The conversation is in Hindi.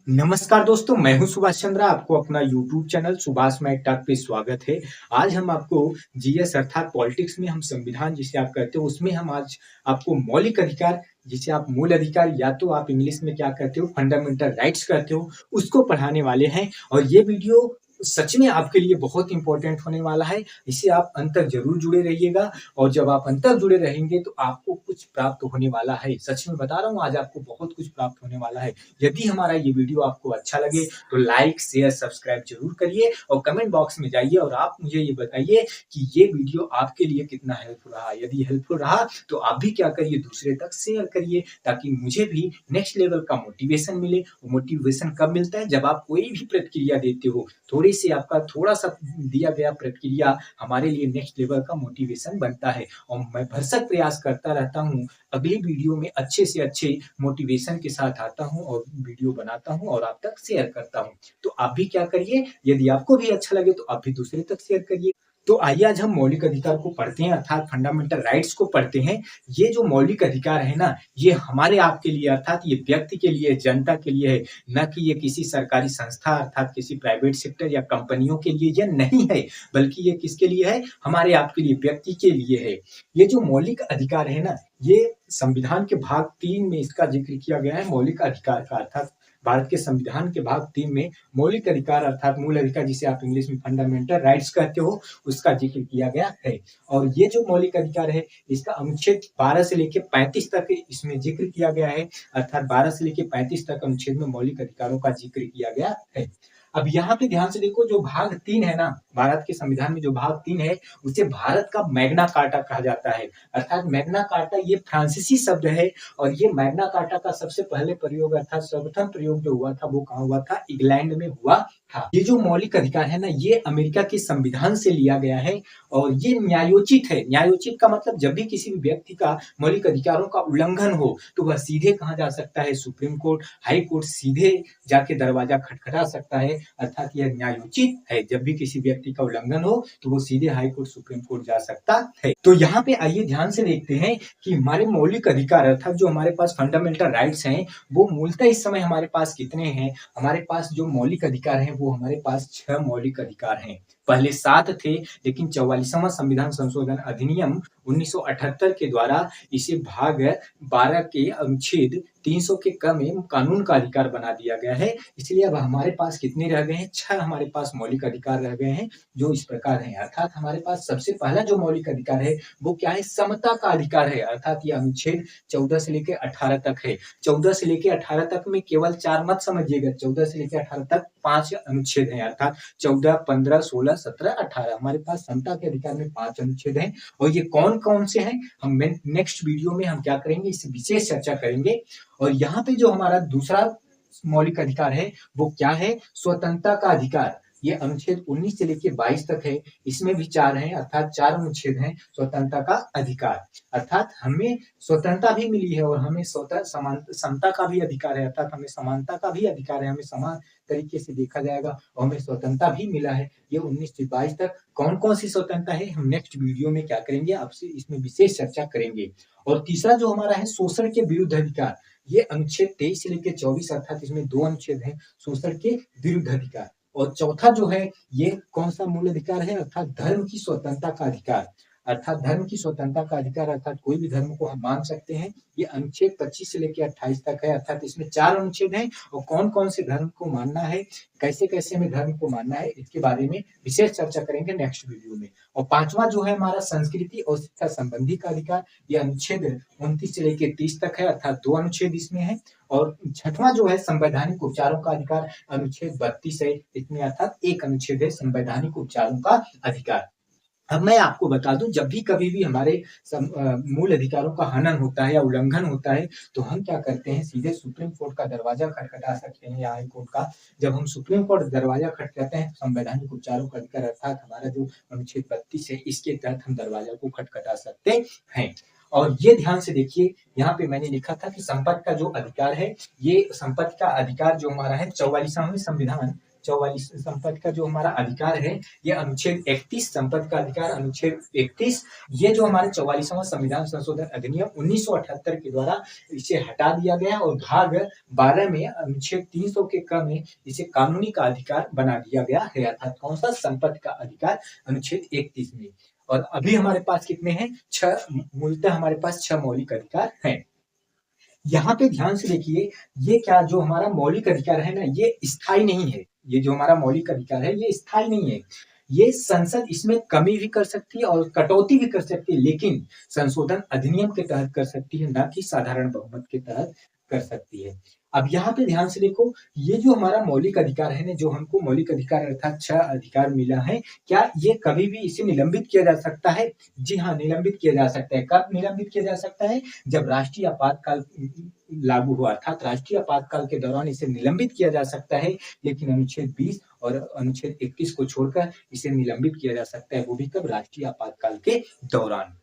नमस्कार दोस्तों, मैं हूं सुभाष चंद्रा। आपको अपना YouTube channel Subhash Mac talk पे स्वागत है। आज हम आपको जीएस अर्थात पॉलिटिक्स में हम संविधान जिसे आप कहते हो उसमें हम आज आपको मौलिक अधिकार जिसे आप मूल अधिकार या तो आप इंग्लिश में क्या कहते हो फंडामेंटल राइट्स कहते हो उसको पढ़ाने वाले हैं। और ये वीडियो सच में आपके लिए बहुत इंपॉर्टेंट होने वाला है। इससे आप अंत तक जरूर जुड़े रहिएगा और जब आप अंत तक जुड़े रहेंगे तो आपको कुछ प्राप्त होने वाला है। सच में बता रहा हूँ, आज आपको बहुत कुछ प्राप्त होने वाला है। यदि हमारा ये वीडियो आपको अच्छा लगे तो लाइक शेयर सब्सक्राइब जरूर करिए और कमेंट बॉक्स में जाइए और आप मुझे ये बताइए कि ये वीडियो आपके लिए कितना हेल्पफुल रहा। यदि हेल्पफुल रहा तो आप भी क्या करिए, दूसरे तक शेयर करिए ताकि मुझे भी नेक्स्ट लेवल का मोटिवेशन मिले। मोटिवेशन कब मिलता है? जब आप कोई भी प्रतिक्रिया देते हो, थोड़ी सी आपका थोड़ा सा दिया गया प्रतिक्रिया हमारे लिए नेक्स्ट लेवल का मोटिवेशन बनता है। और मैं भरसक प्रयास करता रहता हूँ अगली वीडियो में अच्छे से अच्छे मोटिवेशन के साथ आता हूँ और वीडियो बनाता हूँ और आप तक शेयर करता हूँ। तो आप भी क्या करिए, यदि आपको भी अच्छा लगे तो आप भी दूसरे तक शेयर करिए। तो आइए आज हम मौलिक अधिकार को पढ़ते हैं अर्थात फंडामेंटल राइट्स को पढ़ते हैं। ये जो मौलिक अधिकार है ना, ये हमारे आपके लिए अर्थात ये व्यक्ति के लिए, जनता के लिए है, न कि ये किसी सरकारी संस्था अर्थात किसी प्राइवेट सेक्टर या कंपनियों के लिए ये नहीं है, बल्कि ये किसके लिए है? हमारे आपके लिए, व्यक्ति के लिए है। ये जो मौलिक अधिकार है ना, ये संविधान के भाग 3 में इसका जिक्र किया गया है। मौलिक अधिकार का अर्थात भारत के संविधान के भाग 3 में मौलिक अधिकार अर्थात मूल अधिकार जिसे आप इंग्लिश में फंडामेंटल राइट्स कहते हो उसका जिक्र किया गया है। और ये जो मौलिक अधिकार है इसका अनुच्छेद 12 से लेकर 35 तक इसमें जिक्र किया गया है। अर्थात 12 से लेकर 35 तक अनुच्छेद में मौलिक अधिकारों का जिक्र किया गया है। अब यहाँ पे ध्यान से देखो, जो भाग 3 है ना, भारत के संविधान में जो भाग 3 है उसे भारत का मैग्ना कार्टा कहा जाता है। अर्थात मैग्ना कार्टा ये फ्रांसीसी शब्द है और ये मैग्ना कार्टा का सबसे पहले प्रयोग अर्थात सर्वप्रथम प्रयोग जो हुआ था वो कहाँ हुआ था? इंग्लैंड में हुआ था। ये जो मौलिक अधिकार है ना, ये अमेरिका के संविधान से लिया गया है और ये न्यायोचित है। न्यायोचित का मतलब जब भी किसी भी व्यक्ति का मौलिक अधिकारों का उल्लंघन हो तो वह सीधे कहाँ जा सकता है? सुप्रीम कोर्ट, हाई कोर्ट, सीधे जाके दरवाजा खटखटा सकता है। अर्थात यह न्यायोचित है, जब भी किसी व्यक्ति का उल्लंघन हो तो वो सीधे हाई कोर्ट, सुप्रीम कोर्ट जा सकता है। तो यहाँ पे आइए ध्यान से देखते हैं कि हमारे मौलिक अधिकार अर्थात जो हमारे पास फंडामेंटल राइट्स हैं वो मूलतः इस समय हमारे पास कितने हैं? हमारे पास जो मौलिक अधिकार हैं वो हमारे पास 6 मौलिक अधिकार हैं। पहले 7 थे, लेकिन 44वां संविधान संशोधन अधिनियम 1978 के द्वारा इसे भाग 12 के अनुच्छेद 300 के क में कानून का अधिकार बना दिया गया है। इसलिए अब हमारे पास कितने रह गए हैं? 6 हमारे पास मौलिक अधिकार रह गए हैं जो इस प्रकार हैं। अर्थात हमारे पास सबसे पहला जो मौलिक अधिकार है वो क्या है? समता का अधिकार है। अर्थात ये अनुच्छेद 14 से लेकर 18 तक है। 14 से लेकर 18 तक में केवल 4 मत समझिएगा, 14 से लेकर 18 तक 5 अनुच्छेद हैं। अर्थात 14, 15, 16, 17, 18 हमारे पास समता के अधिकार में 5 अनुच्छेद हैं। और ये कौन कौन से हैं हम नेक्स्ट वीडियो में हम क्या करेंगे, इससे विशेष चर्चा करेंगे। और यहाँ पे जो हमारा दूसरा मौलिक अधिकार है वो क्या है? स्वतंत्रता का अधिकार। ये अनुच्छेद 19 से लेकर 22 तक है। इसमें भी 4 हैं, अर्थात 4 अनुच्छेद हैं स्वतंत्रता का अधिकार। अर्थात हमें स्वतंत्रता भी मिली है और हमें समता का भी अधिकार है। अर्थात हमें समानता का भी अधिकार है, हमें समान तरीके से देखा जाएगा और हमें स्वतंत्रता भी मिला है। ये 19 से 22 तक कौन कौन सी स्वतंत्रता है हम नेक्स्ट वीडियो में क्या करेंगे, आपसे इसमें विशेष चर्चा करेंगे। और तीसरा जो हमारा है शोषण के विरुद्ध अधिकार, ये अनुच्छेद 23 से लेकर 24 अर्थात इसमें 2 अनुच्छेद हैं शोषण के विरुद्ध अधिकार। और चौथा जो है ये कौन सा मूल अधिकार है? अर्थात धर्म की स्वतंत्रता का अधिकार। अर्थात धर्म की स्वतंत्रता का अधिकार अर्थात कोई भी धर्म को हम मान सकते हैं। ये अनुच्छेद 25 से लेकर 28 तक है। अर्थात इसमें 4 अनुच्छेद हैं और कौन कौन से धर्म को मानना है, कैसे कैसे हमें धर्म को मानना है, इसके बारे में विशेष चर्चा करेंगे नेक्स्ट वीडियो में। और पांचवा जो है हमारा संस्कृति और शिक्षा संबंधी का अधिकार, ये अनुच्छेद 29 से लेकर 30 तक है। अर्थात 2 अनुच्छेद इसमें है। और छठवां जो है संवैधानिक उपचारों का अधिकार, अनुच्छेद 32 है इसमें, अर्थात 1 अनुच्छेद है संवैधानिक उपचारों का अधिकार। अब मैं आपको बता दूं, जब भी कभी भी हमारे मूल अधिकारों का हनन होता है या उल्लंघन होता है तो हम क्या करते हैं? सीधे सुप्रीम कोर्ट का दरवाजा खटखटा सकते हैं या हाई कोर्ट का। जब हम सुप्रीम कोर्ट दरवाजा खटखटाते हैं संवैधानिक उपचारों का अधिकार अर्थात हमारा जो अनुच्छेद 32 है इसके तहत हम दरवाजा को खटखटा सकते हैं। और ये ध्यान से देखिए, यहाँ पे मैंने लिखा था कि संपत्ति का जो अधिकार है, ये संपत्ति का अधिकार जो हमारा है 44वां संविधान 44 संपत्ति का जो हमारा अधिकार है, ये अनुच्छेद 31 संपत्ति का अधिकार अनुच्छेद 31, ये जो हमारे 44वां संविधान संशोधन अधिनियम 1978 के द्वारा इसे हटा दिया गया और भाग 12 में अनुच्छेद 300 के क में इसे कानूनी का अधिकार बना दिया गया है। अर्थात कौन सा? संपत्ति का अधिकार अनुच्छेद 31 में। और अभी हमारे पास कितने हैं? 6, मूलतः हमारे पास 6 मौलिक अधिकार हैं। यहाँ पे ध्यान से देखिए, ये क्या जो हमारा मौलिक अधिकार है ना, ये स्थायी नहीं है। ये जो हमारा मौलिक अधिकार है, ये स्थायी नहीं है। ये संसद इसमें कमी भी कर सकती है और कटौती भी कर सकती है, लेकिन संशोधन अधिनियम के तहत कर सकती है, ना कि साधारण बहुमत के तहत कर सकती है। अब यहाँ पे ध्यान से देखो, ये जो हमारा मौलिक अधिकार है ना, जो हमको मौलिक अधिकार अर्थात 6 अधिकार मिला है, क्या ये कभी भी इसे निलंबित किया जा सकता है? जी हाँ, निलंबित किया जा सकता है। कब निलंबित किया जा सकता है? जब राष्ट्रीय आपातकाल लागू हुआ, अर्थात राष्ट्रीय आपातकाल के दौरान इसे निलंबित किया जा सकता है, लेकिन अनुच्छेद 20 और अनुच्छेद 21 को छोड़कर इसे निलंबित किया जा सकता है, वो भी कब? राष्ट्रीय आपातकाल के दौरान।